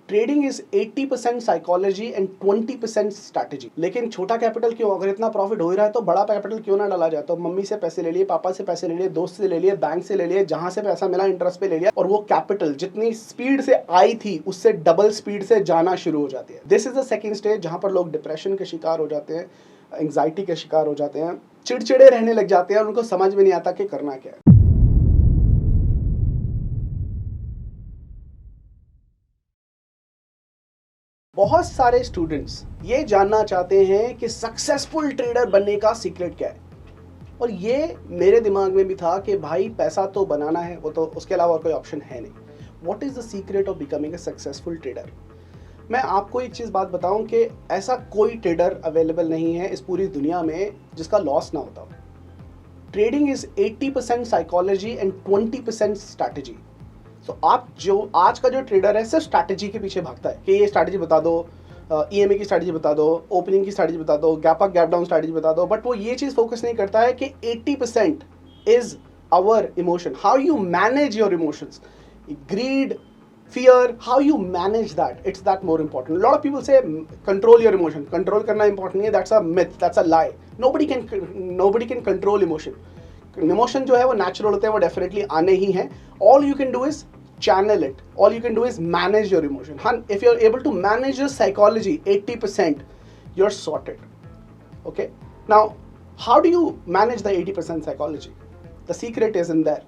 Trading is 80% psychology and 20% strategy. लेकिन छोटा capital क्यों? अगर इतना प्रॉफिट हो ही रहा है तो बड़ा कैपिटल क्यों ना डाला जाए? तो मम्मी से पैसे ले लिए, पापा से पैसे ले लिए, दोस्त से ले लिए, बैंक से ले लिए, जहां से पैसा मिला इंटरेस्ट पे ले लिया, और वो कैपिटल जितनी स्पीड से आई थी उससे डबल स्पीड से जाना शुरू हो जाती है। This is the second stage जहां पर लोग डिप्रेशन के शिकार हो जाते हैं, एंग्जाइटी के शिकार हो जाते हैं, चिड़चिड़े रहने लग जाते हैं और उनको समझ में नहीं आता कि करना क्या है। बहुत सारे स्टूडेंट्स ये जानना चाहते हैं कि सक्सेसफुल ट्रेडर बनने का सीक्रेट क्या है, और ये मेरे दिमाग में भी था कि भाई पैसा तो बनाना है, वो तो उसके अलावा और कोई ऑप्शन है नहीं। What is the secret of becoming a successful trader? मैं आपको एक चीज़ बात बताऊं कि ऐसा कोई ट्रेडर अवेलेबल नहीं है इस पूरी दुनिया में जिसका लॉस ना होता। Trading is 80% psychology and 20% strategy. तो आप जो आज का जो ट्रेडर है सिर्फ स्ट्रैटेजी के पीछे भागता है कि ये स्ट्रैटेजी बता दो, ईएमए की स्ट्रैटेजी बता दो, ओपनिंग की स्ट्रैटेजी बता दो, gap up gap down strategy बता दो, बट वो ये चीज़ फोकस नहीं करता है कि 80% is our emotion, how you manage your emotions, greed, fear, how you manage that, it's that more important. A lot of people say control your emotion. Control करना important नहीं है, that's a myth, that's a lie. Nobody can control emotion. Emotion जो है वो natural होते हैं, वो definitely आने ही हैं. All you can do is channel it. All you can do is manage your emotion. If you're able to manage your psychology 80%, you're sorted. Okay? Now, how do you manage the 80% psychology? The secret is in there.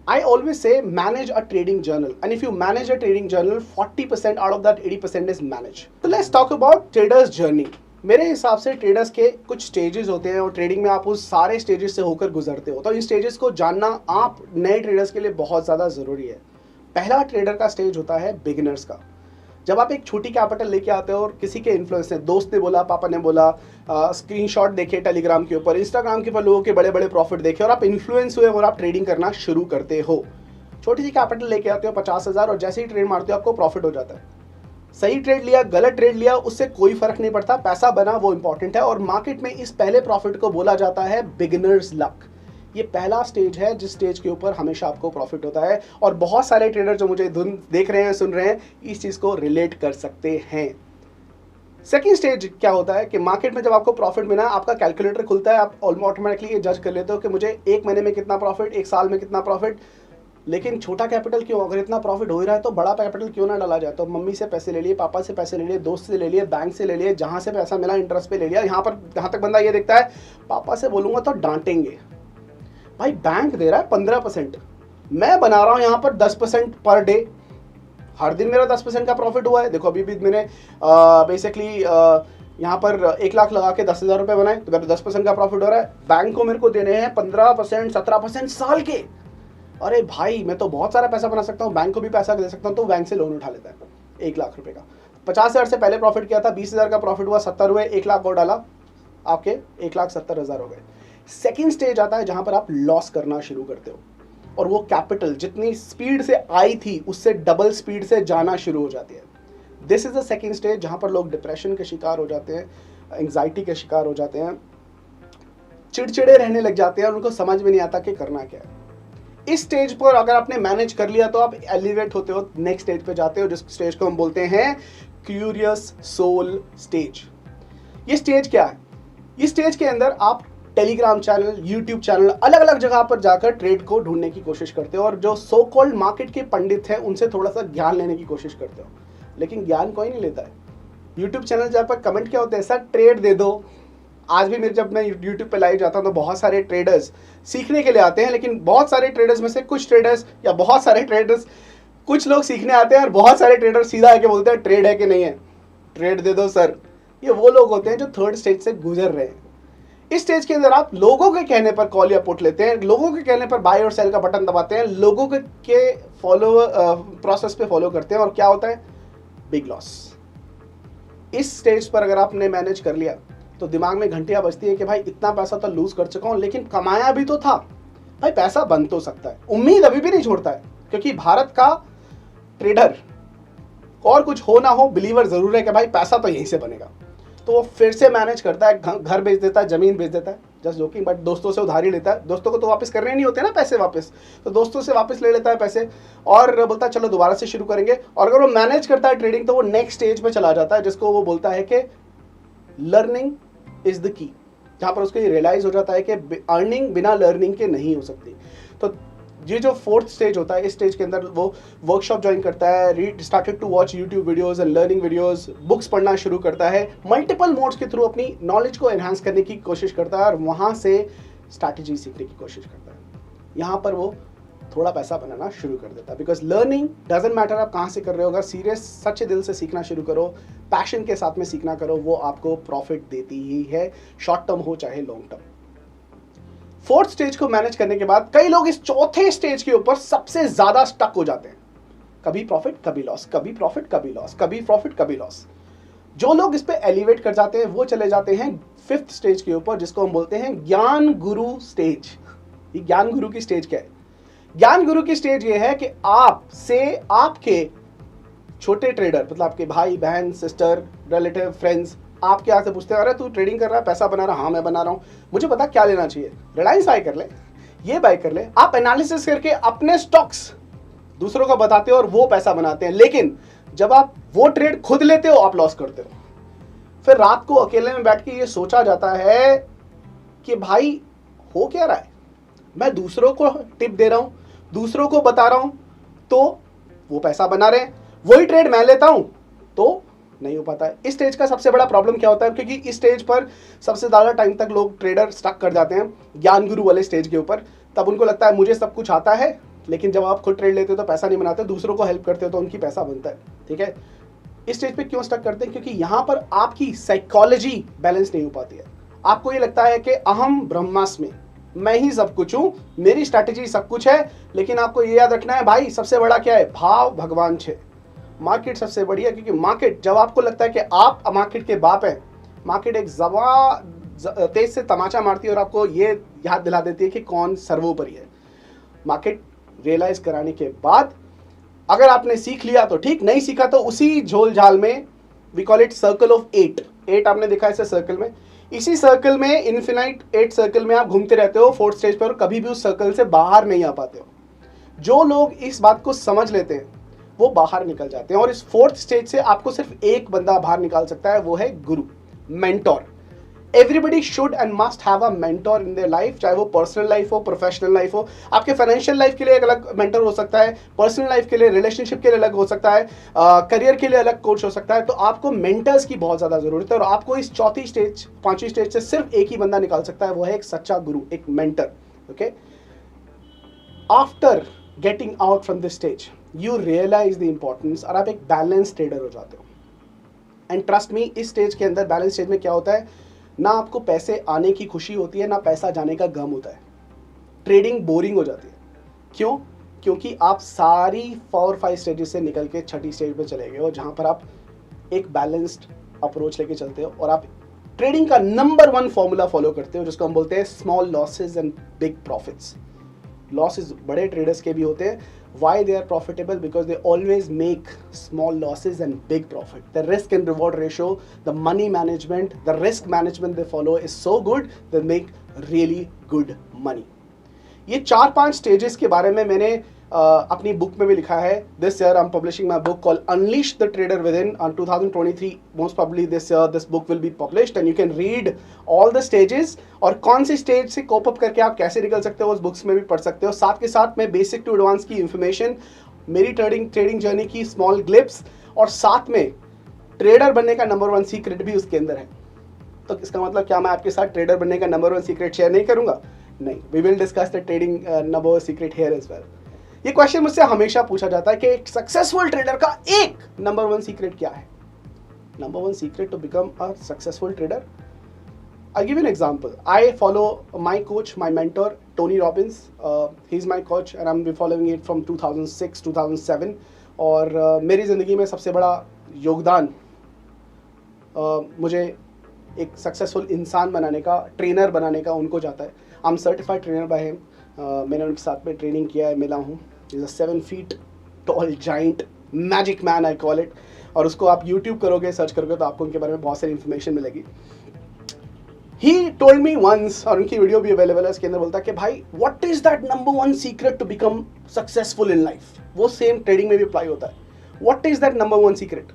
I always say manage a trading journal, and if you manage a trading journal, 40% out of that 80% is managed. So let's talk about traders journey. मेरे हिसाब से traders के कुछ stages होते हैं और trading में आप उस सारे स्टेजेस से होकर गुजरते हो, तो इन स्टेजेस को जानना आप नए ट्रेडर्स के लिए बहुत ज़्यादा ज़रूरी है। पहला ट्रेडर का स्टेज होता है बिगिनर्स का। जब आप एक छोटी कैपिटल लेके आते हो और किसी के इन्फ्लुएंस से, दोस्त ने बोला, पापा ने बोला, स्क्रीनशॉट देखे टेलीग्राम के ऊपर, इंस्टाग्राम के ऊपर लोगों के बड़े बड़े प्रॉफिट देखे और आप इन्फ्लुएंस हुए और आप ट्रेडिंग करना शुरू करते हो। छोटी सी कैपिटल लेके आते हो 50,000 और जैसे ही ट्रेड मारते हो आपको प्रॉफिट हो जाता है। सही ट्रेड लिया, गलत ट्रेड लिया, उससे कोई फर्क नहीं पड़ता, पैसा बना वो इंपॉर्टेंट है। और मार्केट में इस पहले प्रॉफिट को बोला जाता है बिगिनर्स लक। ये पहला स्टेज है जिस स्टेज के ऊपर हमेशा आपको प्रॉफिट होता है, और बहुत सारे ट्रेडर जो मुझे देख रहे हैं, सुन रहे हैं, इस चीज़ को रिलेट कर सकते हैं। सेकेंड स्टेज क्या होता है कि मार्केट में जब आपको प्रॉफिट मिला, आपका कैलकुलेटर खुलता है, आप ऑटोमेटिकली ये जज कर लेते हो कि मुझे एक महीने में कितना प्रॉफिट, एक साल में कितना प्रॉफिट। लेकिन छोटा कैपिटल क्यों? अगर इतना प्रॉफिट हो ही रहा है तो बड़ा कैपिटल क्यों ना डाला जाए? तो मम्मी से पैसे ले लिए, पापा से पैसे ले लिए, दोस्त से ले लिए, बैंक से ले लिए, जहाँ से पैसा मिला इंटरेस्ट पे ले लिया। यहाँ तक बंदा ये देखता है, पापा से बोलूँगा तो डांटेंगे, भाई बैंक दे रहा है 15%, मैं बना रहा हूँ यहाँ पर 10% पर डे, हर दिन मेरा 10% का प्रॉफिट हुआ है। देखो अभी भी मैंने बेसिकली यहाँ पर 1 लाख लगा के 10,000 रुपये बनाए, तो मेरा 10% का प्रॉफिट हो रहा है। बैंक को मेरे को देने हैं 15%, 17% साल के। अरे भाई मैं तो बहुत सारा पैसा बना सकता हूँ, बैंक को भी पैसा दे सकता हूँ, तो बैंक से लोन उठा लेता है 1 लाख रुपये का। 50,000 से पहले प्रॉफिट किया था, 20,000 का प्रॉफिट हुआ, 70 हुए, 1 लाख और डाला, आपके 1,70,000 हो गए। सेकेंड स्टेज आता है जहां पर आप लॉस करना शुरू करते हो और वो कैपिटल जितनी स्पीड से आई थी उससे डबल स्पीड से जाना शुरू हो जाती है। This is the second stage जहां पर लोग डिप्रेशन के शिकार हो जाते हैं, एंग्जाइटी के शिकार हो जाते हैं, चिड़चिड़े रहने लग जाते हैं और उनको समझ में नहीं आता कि करना क्या है। इस स्टेज पर अगर आपने मैनेज कर लिया तो आप एलिवेट होते हो, नेक्स्ट स्टेज पे जाते हो, जिस स्टेज को हम बोलते हैं क्यूरियस सोल स्टेज। ये स्टेज क्या है? इस स्टेज के अंदर आप टेलीग्राम चैनल, यूट्यूब चैनल, अलग अलग जगह पर जाकर ट्रेड को ढूंढने की कोशिश करते हो और जो सो कॉल्ड मार्केट के पंडित हैं उनसे थोड़ा सा ज्ञान लेने की कोशिश करते हो, लेकिन ज्ञान कोई नहीं लेता है। यूट्यूब चैनल जहाँ पर कमेंट क्या होते हैं, सर ट्रेड दे दो। आज भी जब मैं यूट्यूब पे लाइव जाता हूँ तो बहुत सारे ट्रेडर्स सीखने के लिए आते हैं, लेकिन बहुत सारे ट्रेडर्स में से कुछ ट्रेडर्स या बहुत सारे ट्रेडर्स, कुछ लोग सीखने आते हैं और बहुत सारे ट्रेडर्स सीधा आके बोलते हैं ट्रेड है कि नहीं है, ट्रेड दे दो सर। ये वो लोग होते हैं जो थर्ड स्टेज से गुजर रहे हैं। इस स्टेज के अंदर आप लोगों के कहने पर कॉल या पुट लेते हैं, लोगों के कहने पर बाय और सेल का बटन दबाते हैं, लोगों के फॉलो प्रोसेस पे फॉलो करते हैं, और क्या होता है? Big loss. इस स्टेज पर अगर आपने मैनेज कर लिया तो दिमाग में घंटियां बजती है कि भाई इतना पैसा तो लूज कर चुका हूं, लेकिन कमाया भी तो था। भाई पैसा बन तो सकता है, उम्मीद अभी भी नहीं छोड़ता है, क्योंकि भारत का ट्रेडर और कुछ हो ना हो बिलीवर जरूर है कि भाई पैसा तो यहीं से बनेगा। तो वो फिर से मैनेज करता है, घर बेच देता है, जमीन बेच देता है, जस्ट जोकिंग, बट दोस्तों से उधारी लेता है, दोस्तों को तो वापस करने नहीं होते ना पैसे वापस, तो दोस्तों से वापस ले लेता है पैसे और बोलता है चलो दोबारा से शुरू करेंगे। और अगर वो मैनेज करता है ट्रेडिंग तो वो नेक्स्ट स्टेज पे चला जाता है, जिसको वो बोलता है कि लर्निंग इज द की, जहाँ पर उसको ये रियलाइज हो जाता है कि अर्निंग बिना लर्निंग के नहीं हो सकती। तो ये जो फोर्थ स्टेज होता है, इस स्टेज के अंदर वो वर्कशॉप ज्वाइन करता है, started to watch YouTube videos and learning videos, books पढ़ना शुरू करता है, मल्टीपल मोड्स के थ्रू अपनी नॉलेज को एनहांस करने की कोशिश करता है और वहाँ से स्ट्रैटेजी सीखने की कोशिश करता है। यहाँ पर वो थोड़ा पैसा बनाना शुरू कर देता है, बिकॉज लर्निंग डजंट मैटर आप कहाँ से कर रहे हो, अगर सीरियस सच्चे दिल से सीखना शुरू करो, पैशन के साथ में सीखना करो, वो आपको प्रॉफिट देती ही है, शॉर्ट टर्म हो चाहे लॉन्ग टर्म। फोर्थ स्टेज को मैनेज करने के बाद कई लोग इस चौथे स्टेज के ऊपर सबसे ज्यादा स्टक हो जाते हैं, कभी प्रॉफिट कभी लॉस, कभी प्रॉफिट कभी लॉस, कभी प्रॉफिट कभी लॉस। जो लोग इस पे एलिवेट कर जाते हैं वो चले जाते हैं फिफ्थ स्टेज के ऊपर, जिसको हम बोलते हैं ज्ञान गुरु स्टेज। ये ज्ञान गुरु की स्टेज क्या है? ज्ञान गुरु की स्टेज ये है कि आपसे आपके छोटे ट्रेडर, मतलब आपके भाई बहन सिस्टर रिलेटिव फ्रेंड्स आपके यहाँ से पूछते हैं, अरे तू ट्रेडिंग कर रहा है, पैसा बना रहा? हाँ मैं बना रहा हूँ, मुझे पता क्या लेना चाहिए, रिलायंस बाय कर ले, ये बाय कर ले। आप एनालिसिस करके अपने स्टॉक्स दूसरों को बताते हो और वो पैसा बनाते हैं, लेकिन जब आप वो ट्रेड खुद लेते हो आप लॉस करते हो। फिर रात को अकेले में बैठ के ये सोचा जाता है कि भाई हो क्या रहा है, मैं दूसरों को टिप दे रहा हूं, दूसरों को बता रहा हूं, तो वो पैसा बना रहे हैं, वही ट्रेड मैं लेता हूं तो नहीं हो पाता है। इस स्टेज का सबसे बड़ा प्रॉब्लम क्या होता है, क्योंकि इस स्टेज पर सबसे ज्यादा टाइम तक लोग ट्रेडर स्टक कर जाते हैं ज्ञान गुरु वाले स्टेज के ऊपर। तब उनको लगता है मुझे सब कुछ आता है, लेकिन जब आप खुद ट्रेड लेते हो तो पैसा नहीं बनाते, दूसरों को हेल्प करते हो तो उनकी पैसा बनता है। ठीक है, इस स्टेज पे क्यों स्टक करते हैं? क्योंकि यहाँ पर आपकी साइकोलॉजी बैलेंस नहीं हो पाती है। आपको ये लगता है कि अहम ब्रह्मास्मि, मैं ही सब कुछ हूं, मेरी स्ट्रैटेजी सब कुछ है, लेकिन आपको ये याद रखना है भाई सबसे बड़ा क्या है? भाव भगवान छे। मार्केट सबसे बड़ी है, क्योंकि मार्केट, जब आपको लगता है कि आप मार्केट के बाप हैं, मार्केट एक तेज से तमाचा मारती है और आपको ये याद दिला देती है कि कौन सर्वोपरि है। मार्केट रियलाइज कराने के बाद अगर आपने सीख लिया तो ठीक, नहीं सीखा तो उसी झोल झाल में, we call it circle of 8 आपने देखा इसे सर्कल में, इसी सर्कल में इन्फिनाइट 8 सर्कल में आप घूमते रहते हो फोर्थ स्टेज पर, कभी भी उस सर्कल से बाहर नहीं आ पाते हो। जो लोग इस बात को समझ लेते हैं वो बाहर निकल जाते हैं, और इस फोर्थ स्टेज से आपको सिर्फ एक बंदा बाहर निकाल सकता है, वो है गुरु, mentor. Everybody should and must have a mentor in their life, चाहे वो पर्सनल लाइफ हो, प्रोफेशनल लाइफ हो। आपके फाइनेंशियल लाइफ के लिए एक अलग मेंटर हो सकता है, पर्सनल लाइफ के लिए, रिलेशनशिप के लिए अलग हो सकता है, करियर के लिए अलग कोच हो सकता है। तो आपको मेंटर्स की बहुत ज्यादा जरूरत है, और आपको इस चौथी स्टेज, पांचवी स्टेज से सिर्फ एक ही बंदा निकाल सकता है, वो है एक सच्चा गुरु, एक mentor. Okay, after getting out from this stage you realise the importance, और आप एक बैलेंस ट्रेडर हो जाते हो। एंड ट्रस्ट मी, इस स्टेज के अंदर, बैलेंस स्टेज में क्या होता है, ना आपको पैसे आने की खुशी होती है, ना पैसा जाने का गम होता है। ट्रेडिंग बोरिंग हो जाती है। क्यों? क्योंकि आप सारी 4-5 स्टेजेस से निकल के छठी स्टेज पे चले गए हो, जहां पर आप एक बैलेंस्ड अप्रोच लेके चलते हो, और आप ट्रेडिंग का नंबर 1 फॉर्मूला फॉलो करते हो, जिसको हम बोलते हैं small losses and big profits. Losses बड़े ट्रेडर्स के भी होते हैं। Why they are profitable? Because they always make small losses and big profit. The risk and reward ratio, the money management, the risk management they follow is so good, they make really good money. ये 4-5 stages के बारे में मैंने अपनी book में भी लिखा है। This year I am publishing my book called unleash the trader with in 2023। Most probably this year this book will be published and you can read all the stages, और कौन सी स्टेज से cope up करके आप कैसे निकल सकते हो उस बुक्स में भी पढ़ सकते हो। साथ के साथ मैं बेसिक टू एडवांस की इंफॉर्मेशन, मेरी ट्रेडिंग जर्नी की स्मॉल ग्लिप्स, और साथ में ट्रेडर बनने का नंबर 1 सीक्रेट भी उसके अंदर है। तो इसका मतलब क्या मैं आपके साथ ट्रेडर बनने का नंबर 1 सीक्रेट शेयर नहीं करूंगा? नहीं, we will discuss the trading number 1 secret here as well. ये क्वेश्चन मुझसे हमेशा पूछा जाता है कि एक सक्सेसफुल ट्रेडर का एक नंबर 1 सीक्रेट क्या है? Number 1 secret to become a successful trader, I'll give you an example. I follow my coach, my mentor, Tony Robbins. He's my coach and I'm been following it from 2006, 2007. और मेरी ज़िंदगी में सबसे बड़ा योगदान मुझे एक सक्सेसफुल इंसान बनाने का, ट्रेनर बनाने का उनको जाता है। I am certified trainer by him. मैंने उनके साथ में ट्रेनिंग किया है, मिला हूँ। Is a 7 feet tall giant, magic man I call it. और उसको आप यूट्यूब करोगे, सर्च करोगे तो आपको उनके बारे में बहुत सारी इन्फॉर्मेशन मिलेगी। He told me once, और उनकी वीडियो भी अवेलेबल है, इसके अंदर बोलता है कि भाई what is that number one secret to become successful in life? वो सेम ट्रेडिंग में भी अप्लाई होता है. What is that number one secret?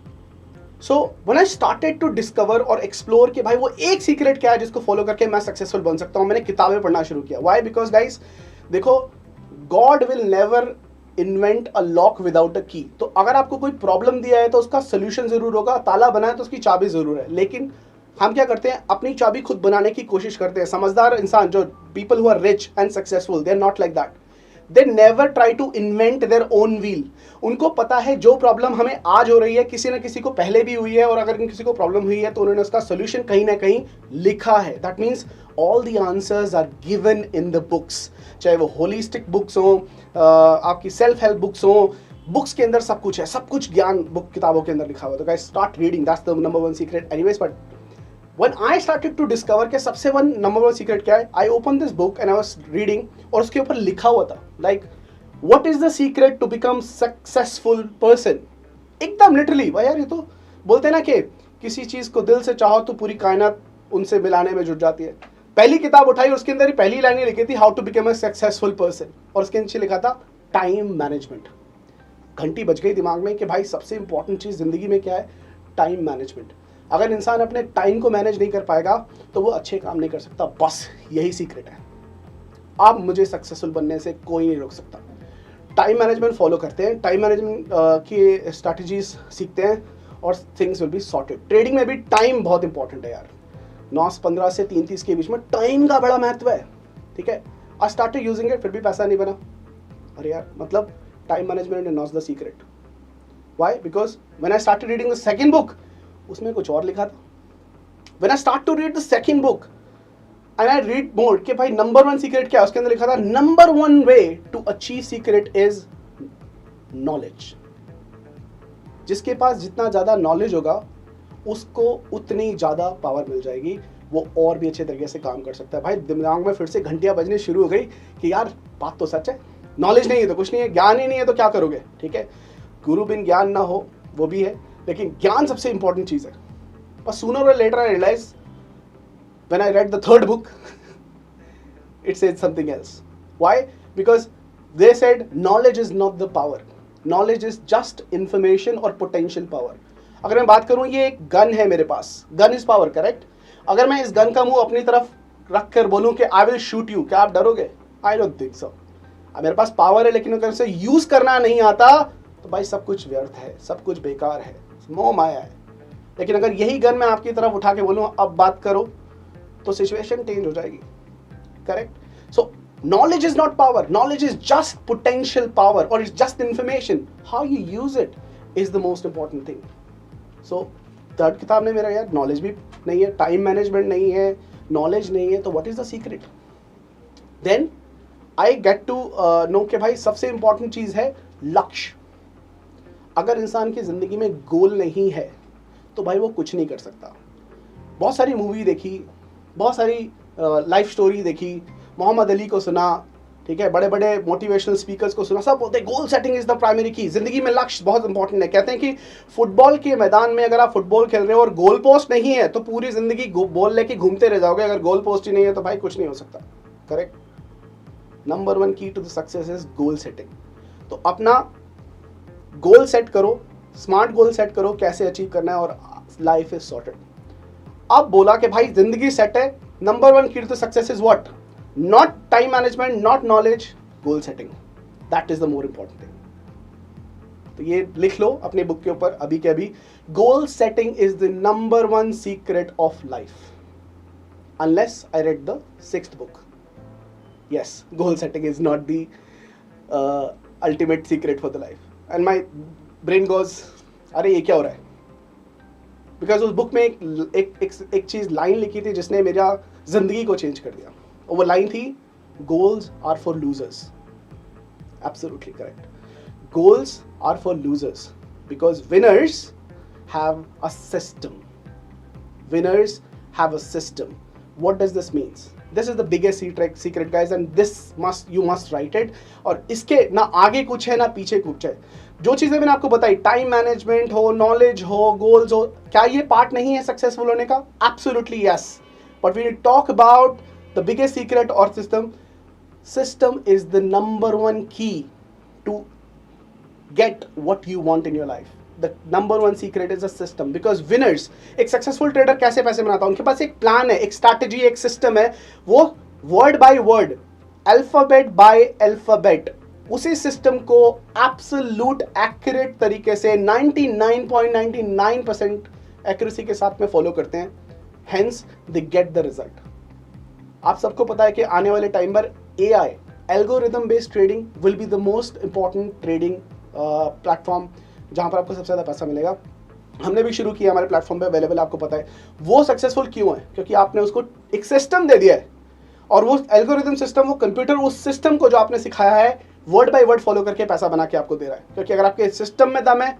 So when I started to discover और explore कि भाई वो एक सीक्रेट क्या है जिसको फॉलो करके मैं सक्सेसफुल बन सकता हूँ, मैंने किताबें पढ़ना शुरू किया. Why? Because guys, देखो, God will never invent a lock without a key. तो अगर आपको कोई प्रॉब्लम दिया है तो उसका सोल्यूशन जरूर होगा, ताला बना है तो उसकी चाबी जरूर है, लेकिन हम क्या करते हैं, अपनी चाबी खुद बनाने की कोशिश करते हैं. समझदार इंसान, जो people who are rich and successful, they are not like that. They never try to invent their own wheel. उनको पता है जो प्रॉब्लम हमें आज हो रही है किसी न किसी को पहले भी हुई है, और अगर किसी को प्रॉब्लम हुई है तो उन्होंने उसका सोल्यूशन कहीं ना कहीं लिखा है. That means all the answers are given in the books. चाहे वो होलिस्टिक बुक्स हो, आपकी सेल्फ हेल्प बुक्स हो, बुक्स के अंदर सब कुछ है, सब कुछ ज्ञान बुक किताबों के अंदर लिखा हुआ है. तो guys, start reading, that's the number one secret. Anyways, but when I started to discover कि सबसे नंबर वन सीक्रेट क्या है, I opened this book and I was reading, और उसके ऊपर लिखा हुआ था like what is the secret to become successful person. एकदम लिटरली भाई यार, ये तो बोलते हैं ना कि किसी चीज को दिल से चाहो तो पूरी कायनात उनसे मिलाने में जुट जाती है. पहली किताब उठाई, उसके अंदर ही पहली लाइन लिखी थी how to become a successful person, और उसके नीचे लिखा था टाइम मैनेजमेंट. घंटी बज गई दिमाग में कि भाई सबसे इंपॉर्टेंट चीज जिंदगी में क्या है, टाइम मैनेजमेंट. अगर इंसान अपने टाइम को मैनेज नहीं कर पाएगा तो वो अच्छे काम नहीं कर सकता. बस यही सीक्रेट है. आप मुझे सक्सेसफुल बनने से कोई नहीं रोक सकता. टाइम मैनेजमेंट फॉलो करते हैं, टाइम मैनेजमेंट की स्ट्रैटेजीज सीखते हैं, और things will be sorted. Trading में भी टाइम बहुत इंपॉर्टेंट है यार. 9:15 से 3:30 के बीच में टाइम का बड़ा महत्व है. ठीक है, आई स्टार्टेड यूजिंग इट, फिर भी पैसा नहीं बना. अरे यार, मतलब time management is not the secret. Why? Because when I started reading the second book, उसमें कुछ और लिखा था. When I start to read the second book and I read more कि भाई नंबर वन सीक्रेट क्या है, उसके अंदर लिखा था number one way to achieve secret is knowledge. जिसके पास जितना ज्यादा नॉलेज होगा उसको उतनी ज्यादा पावर मिल जाएगी, वो और भी अच्छे तरीके से काम कर सकता है. भाई दिमाग में फिर से घंटियां बजने शुरू हो गई कि यार बात तो सच है, नॉलेज नहीं है तो कुछ नहीं है, ज्ञान ही नहीं है तो क्या करोगे. ठीक है, गुरु बिन ज्ञान ना हो वो भी है, लेकिन ज्ञान सबसे इंपॉर्टेंट चीज है. But sooner or later I realized when I read the third book it said something else. Why? Because they said knowledge is not the power. Knowledge is just information or potential power. अगर मैं बात करूं, ये एक gun है मेरे पास, gun is power, correct. अगर मैं इस गन का मुंह अपनी तरफ रख कर बोलूं कि आई विल शूट यू, क्या आप डरोगे? I don't think so. मेरे पास पावर है, लेकिन अगर उसे यूज करना नहीं आता तो भाई सब कुछ व्यर्थ है, सब कुछ बेकार है, मोह माया है. लेकिन अगर यही गन मैं आपकी तरफ उठा के बोलूं अब बात करो, तो सिचुएशन चेंज हो जाएगी. Correct. So knowledge is not power, knowledge is just potential power, और it's just information. How you use it is the most important thing. So third किताब ने मेरा यार नॉलेज भी नहीं है, टाइम मैनेजमेंट नहीं है, नॉलेज नहीं है, तो what is the secret. Then I get to know कि भाई सबसे इंपॉर्टेंट चीज है लक्ष्य. अगर इंसान की जिंदगी में गोल नहीं है तो भाई वो कुछ नहीं कर सकता. बहुत सारी मूवी देखी, बहुत सारी लाइफ स्टोरी देखी, मोहम्मद अली को सुना, ठीक है, बड़े बड़े मोटिवेशनल स्पीकर्स को सुना, सब बोलते हैं goal setting is the primary की. जिंदगी में लक्ष्य बहुत इंपॉर्टेंट है. कहते हैं कि फुटबॉल के मैदान में अगर आप फुटबॉल खेल रहे हो और गोल पोस्ट नहीं है तो पूरी जिंदगी बॉल लेके घूमते रह जाओगे. अगर गोल पोस्ट ही नहीं है तो भाई कुछ नहीं हो सकता. Correct. Number one key to the success is goal setting. तो अपना गोल सेट करो, स्मार्ट गोल सेट करो, कैसे अचीव करना है, और लाइफ इज सॉर्टेड. अब बोला कि भाई जिंदगी सेट है, number one key to success is what? Not time management, not knowledge, goal setting. That is the more important thing. तो ये लिख लो अपने बुक के ऊपर अभी के अभी. Goal setting is the number one secret of life. Unless I read the sixth book. Yes, goal setting is not the ultimate secret for the life. And my brain goes, अरे ये क्या हो रहा है? बिकॉज उस book में एक चीज लाइन लिखी थी जिसने मेरा जिंदगी को चेंज कर दिया. और वो लाइन थी, goals are for losers. Absolutely correct. Goals are for losers because winners have a system. Winners have a system. What does this means? This is the biggest secret guys, and this must you must write it. और इसके ना आगे कुछ है ना पीछे कुछ है. जो चीजें मैंने आपको बताई, टाइम मैनेजमेंट हो, नॉलेज हो, गोल्स हो, क्या ये पार्ट नहीं है सक्सेसफुल होने का? Absolutely yes. But when you talk about the biggest secret or system is the number one key to get what you want in your life. The number one secret is a system, because winners, एक successful trader कैसे पैसे बनाता है, उनके पास एक plan है, एक strategy, एक सिस्टम है, वो word by word, alphabet by alphabet उसी सिस्टम को एब्सोल्यूट एक्यूरेट तरीके से 99.99% एक्यूरेसी के साथ में फॉलो करते हैं, hence they get the result. आप सबको पता है कि आने वाले टाइम पर AI, algorithm based trading, will be the most important trading platform जहां पर आपको सबसे ज़्यादा पैसा मिलेगा. हमने भी शुरू किया, हमारे प्लेटफॉर्म पे अवेलेबल, आपको पता है. वो सक्सेसफुल क्यों है? क्योंकि आपने उसको एक सिस्टम दे दिया है, और वो एल्गोरिथम सिस्टम, वो कंप्यूटर उस सिस्टम को जो आपने सिखाया है वर्ड बाय वर्ड फॉलो करके पैसा बना के आपको दे रहा है. क्योंकि अगर आपके सिस्टम में दम है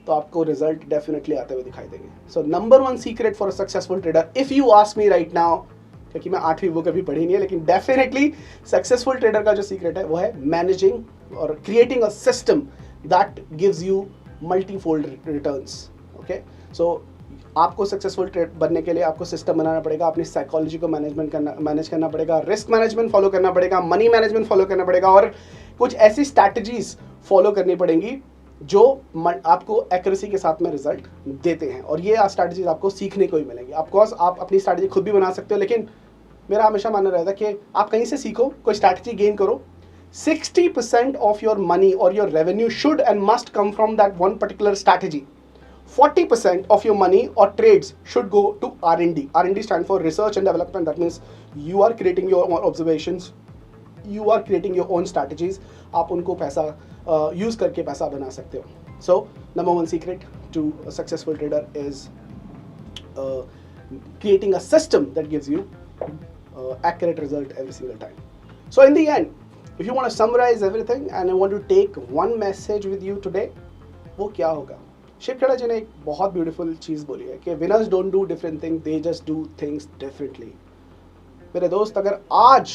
तो आपको रिजल्ट डेफिनेटली आते हुए दिखाई देंगे. So number one secret for a successful trader, if you ask me right now, क्योंकि मैं 8वीं बुक अभी पढ़ी नहीं है, लेकिन डेफिनेटली सक्सेसफुल ट्रेडर का जो सीक्रेट है वो है मैनेजिंग और creating a system that gives you multifold returns. Okay, so आपको सक्सेसफुल ट्रेड बनने के लिए आपको सिस्टम बनाना पड़ेगा, अपनी साइकोलॉजी को मैनेज करना पड़ेगा, रिस्क मैनेजमेंट फॉलो करना पड़ेगा, मनी मैनेजमेंट फॉलो करना पड़ेगा, और कुछ ऐसी स्ट्रैटेजीज फॉलो करनी पड़ेंगी जो आपको एक्यूरेसी के साथ में रिजल्ट देते हैं. और ये स्ट्रैटेजीज आपको सीखने को ही मिलेंगी. ऑफकोर्स आप अपनी स्ट्रैटेजी खुद भी बना सकते हो, लेकिन मेरा हमेशा मानना रहता है कि आप कहीं से सीखो, कोई स्ट्रैटेजी गेन करो. 60% ऑफ योर मनी और your revenue should and must come from that one particular strategy. 40% of your money or trades should go to R&D. R&D stands for research and development. That means you are creating your own observations, you are creating your own strategies. आप उनको पैसा use करके पैसा बना सकते हो. So number one secret to a successful trader is creating a system that gives you accurate result every single time. So in the end, if you want to summarize everything and I want to take one message with you today, वो क्या होगा? शिव खेड़ा जी ने एक बहुत beautiful चीज़ बोली है कि winners don't do different thing, they just do things differently. मेरे दोस्त, अगर आज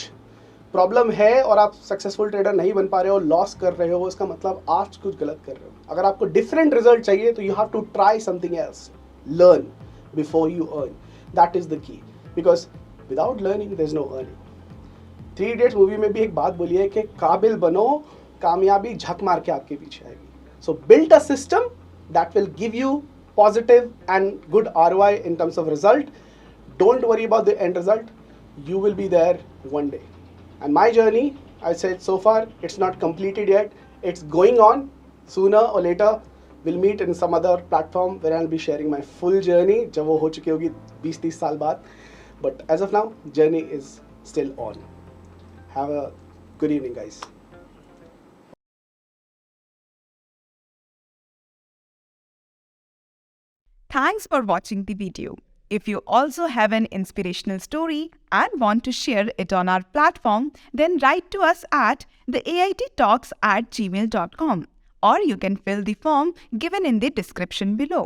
प्रॉब्लम है और आप सक्सेसफुल ट्रेडर नहीं बन पा रहे हो, लॉस कर रहे हो, इसका मतलब आप कुछ गलत कर रहे हो. अगर आपको डिफरेंट रिजल्ट चाहिए तो you have to try something else, learn before you earn. That is the key, because without learning there is no earning. 3 idiots movie में भी एक बात बोली है कि काबिल बनो, कामयाबी झक मार के आपके पीछे आएगी. सो build a system that will give you positive and good ROI in terms of result. Don't worry about the end result. You will be there one day. And my journey, I said so far, it's not completed yet. It's going on. Sooner or later, we'll meet in some other platform where I'll be sharing my full journey. जब वो हो चुकी होगी 20-30 साल बाद. But as of now, journey is still on. Have a good evening, guys. Thanks for watching the video. If you also have an inspirational story and want to share it on our platform, then write to us at theaittalks@gmail.com, or you can fill the form given in the description below.